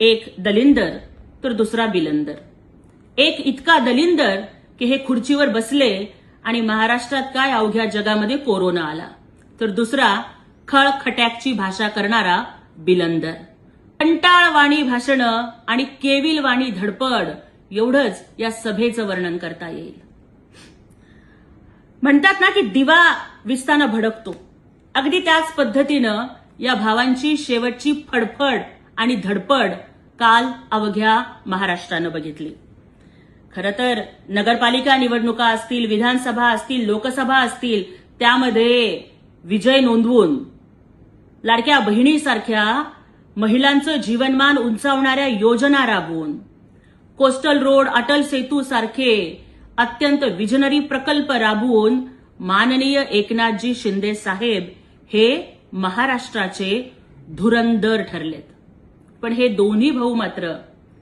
एक दलिंदर तर दुसरा बिलंदर. एक इतका दलिंदर की हे खुर्चीवर बसले आणि महाराष्ट्रात काय अवघ्या जगामध्ये कोरोना आला, तर दुसरा खळखट्याकची भाषा करणारा बिलंदर. कंटाळवाणी भाषणं आणि केविलवाणी धडपड एवढंच या सभेचं वर्णन करता येईल. म्हणतात ना की दिवा विस्तानं भडकतो, अगदी त्याच पद्धतीनं या भावांची शेवटची फडफड आणि धडपड काल अवघ्या महाराष्ट्रानं बघितली. खरं तर नगरपालिका निवडणुका असतील, विधानसभा असतील, लोकसभा असतील, त्यामध्ये विजय नोंदवून लाडक्या बहिणीसारख्या महिलांचं जीवनमान उंचावणाऱ्या योजना राबवून, कोस्टल रोड, अटल सेतू सारखे अत्यंत विजनरी प्रकल्प राबवून माननीय एकनाथजी शिंदे साहेब हे महाराष्ट्राचे धुरंदर ठरलेत. पण हे दोन्ही भाऊ मात्र